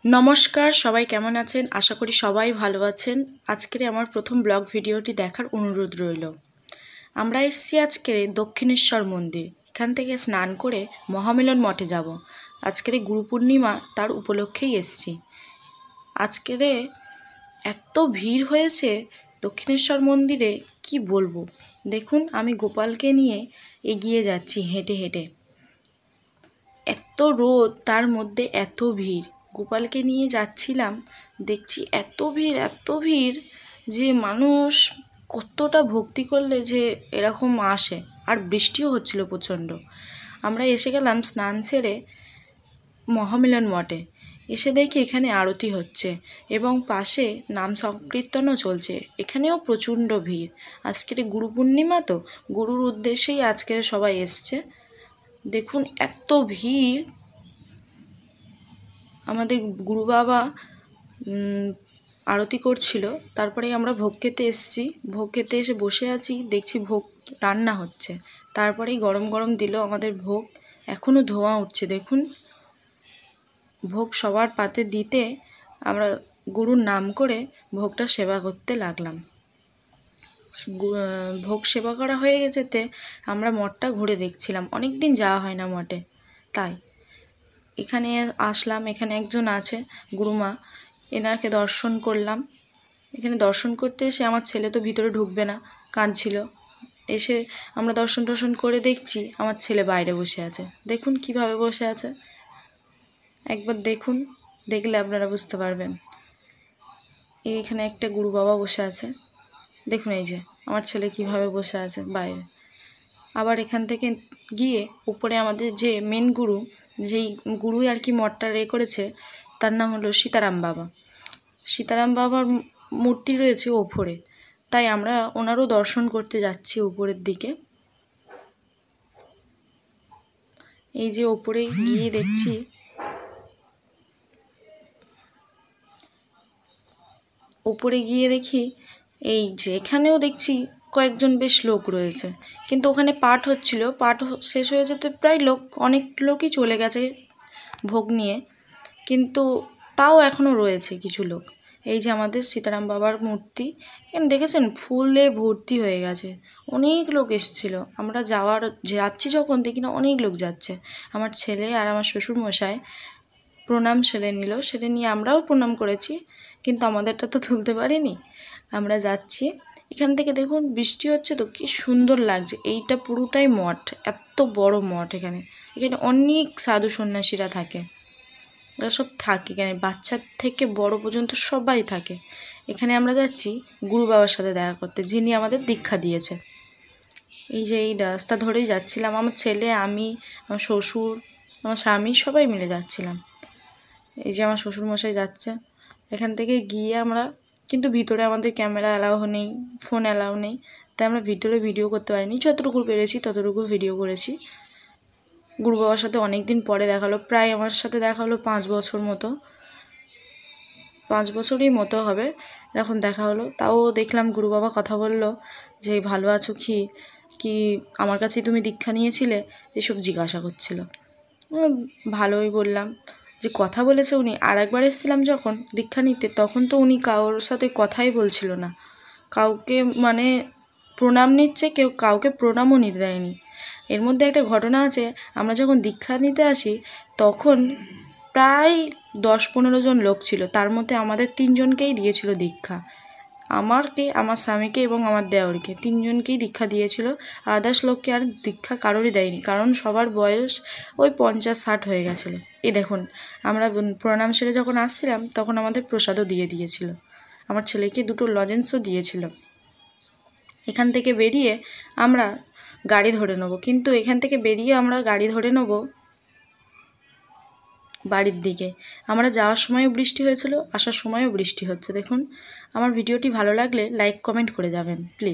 নমস্কার, সবাই কেমন আছেন? আশা করি সবাই ভালো আছেন। আজকের আমার প্রথম ব্লগ ভিডিওটি দেখার অনুরোধ রইল। আমরা এসেছি আজকে দক্ষিণেশ্বর মন্দির। এখান থেকে স্নান করে মহামিলন মঠে যাব। আজকের গুরু পূর্ণিমা, তার উপলক্ষেই এসেছি। আজকের এত ভিড় হয়েছে দক্ষিণেশ্বর মন্দিরে, কি বলবো। দেখুন, আমি গোপালকে নিয়ে এগিয়ে যাচ্ছি হেঁটে হেঁটে। এত রোদ, তার মধ্যে এত ভিড়। গোপালকে নিয়ে যাচ্ছিলাম, দেখছি এত ভিড় যে মানুষ কতটা ভক্তি করলে যে এরকম আসে। আর বৃষ্টিও হচ্ছিল প্রচণ্ড। আমরা এসে গেলাম স্নান সেরে মহামিলন মঠে। এসে দেখি এখানে আরতি হচ্ছে এবং পাশে নাম সংকীর্তনও চলছে। এখানেও প্রচণ্ড ভিড়। আজকের গুরু পূর্ণিমা, তো গুরুর উদ্দেশ্যেই আজকের সবাই এসছে। দেখুন এত ভিড়। আমাদের গুরু বাবা আরতি করছিল, তারপরে আমরা ভোগ খেতে এসেছি। ভোগ খেতে এসে বসে আছি, দেখছি ভোগ রান্না হচ্ছে। তারপরেই গরম গরম দিল আমাদের ভোগ। এখনও ধোঁয়া উঠছে। দেখুন, ভোগ সবার পাতে দিতে আমরা গুরুর নাম করে ভোগটা সেবা করতে লাগলাম। ভোগ সেবা করা হয়ে গেছেতে আমরা মঠটা ঘুরে দেখছিলাম। অনেক দিন যাওয়া হয় না মঠে, তাই এখানে আসলাম। এখানে একজন আছে গুরুমা, এনাকে দর্শন করলাম। এখানে দর্শন করতে এসে আমার ছেলে তো ভিতরে ঢুকবে না, কাঁদছিল। এসে আমরা দর্শন করে দেখছি আমার ছেলে বাইরে বসে আছে। দেখুন কিভাবে বসে আছে, একবার দেখুন, দেখলে আপনারা বুঝতে পারবেন। এইখানে একটা গুরু বাবা বসে আছে। দেখুন এই যে আমার ছেলে কিভাবে বসে আছে বাইরে। আবার এখান থেকে গিয়ে উপরে আমাদের যে মেন গুরু, যেই গুরুই আর কি মঠটা করেছে, তার নাম হলো সীতারাম বাবা। সীতারাম বাবার মূর্তি রয়েছে ওপরে, তাই আমরা ওনারও দর্শন করতে যাচ্ছি উপরের দিকে। এই যে ওপরে গিয়ে দেখছি, ওপরে গিয়ে দেখি এই যে এখানেও দেখছি কয়েকজন বেশ লোক রয়েছে, কিন্তু ওখানে পাঠ হচ্ছিল। পাঠ শেষ হয়ে যেতে প্রায় অনেক লোকই চলে গেছে ভোগ নিয়ে, কিন্তু তাও এখনও রয়েছে কিছু লোক। এই যে আমাদের সীতারাম বাবার মূর্তি, এখানে দেখেছেন ফুল দিয়ে ভর্তি হয়ে গেছে। অনেক লোক এসেছিলো। আমরা যাচ্ছি যখন দেখি না অনেক লোক যাচ্ছে। আমার ছেলে আর আমার শ্বশুরমশাই প্রণাম সেরে নিল। সেরে নিয়ে আমরাও প্রণাম করেছি, কিন্তু আমাদেরটা তো তুলতে পারিনি। আমরা যাচ্ছি। এখান থেকে দেখুন বৃষ্টি হচ্ছে তো কি সুন্দর লাগছে। এইটা পুরোটাই মঠ, এত বড় মঠ। এখানে অনেক সাধু সন্ন্যাসীরা থাকে। ওরা সব থাকে এখানে, বাচ্চা থেকে বড় পর্যন্ত সবাই থাকে। এখানে আমরা যাচ্ছি গুরু বাবার সাথে দেখা করতে, যিনি আমাদের দীক্ষা দিয়েছে। এই যে এই রাস্তা ধরেই যাচ্ছিলাম, আমার ছেলে, আমি, আমার শ্বশুর, আমার স্বামী, সবাই মিলে যাচ্ছিলাম। এই যে আমার শ্বশুরমশাই যাচ্ছে। এখান থেকে গিয়ে আমরা, কিন্তু ভিতরে আমাদের ক্যামেরা অ্যালাউ নেই, ফোন অ্যালাউ নেই, তাই আমরা ভিতরে ভিডিও করতে পারিনি। যতটুকু পেরেছি ততটুকু ভিডিও করেছি। গুরু বাবার সাথে অনেক দিন পরে দেখা হলো। প্রায় আমার সাথে দেখা হলো 5 বছর মতো, 5 বছরই মতো হবে এরকম দেখা হলো। তাও দেখলাম গুরু বাবা কথা বললো যে ভালো আছো কি আমার কাছেই তুমি দীক্ষা নিয়েছিলে, এসব জিজ্ঞাসা করছিল। ভালোই বললাম। যে কথা বলেছে উনি। আর একবার এসেছিলাম যখন দীক্ষা নিতে, তখন তো উনি কারোর সাথে কথাই বলছিল না। কাউকে মানে প্রণাম নিচ্ছে, কেউ কাউকে প্রণামও নিতে দেয়নি। এর মধ্যে একটা ঘটনা আছে, আমরা যখন দীক্ষা নিতে আসি তখন প্রায় 10-15 জন লোক ছিল। তার মধ্যে আমাদের 3 জনকেই দিয়েছিল দীক্ষা। আমাকে, আমার স্বামীকে এবং আমার দেওরকে, 3 জনকেই দীক্ষা দিয়েছিল। আদার্স লোককে আর দীক্ষা কারোরই দেয়নি, কারণ সবার বয়স ওই 50-60 হয়ে গেছিলো। এই দেখুন, আমরা প্রণাম সেরে যখন আসছিলাম তখন আমাদের প্রসাদও দিয়েছিল। আমার ছেলেকে 2টো লজেন্সও দিয়েছিল। এখান থেকে বেরিয়ে আমরা গাড়ি ধরে নেবো, কিন্তু এখান থেকে বেরিয়ে আমরা গাড়ি ধরে নেবো বাড়ির দিকে। আমরা যাওয়ার সময়ও বৃষ্টি হয়েছিল, আসার সময়ও বৃষ্টি হচ্ছে। দেখুন, আমার ভিডিওটি ভালো লাগলে লাইক কমেন্ট করে যাবেন প্লিজ।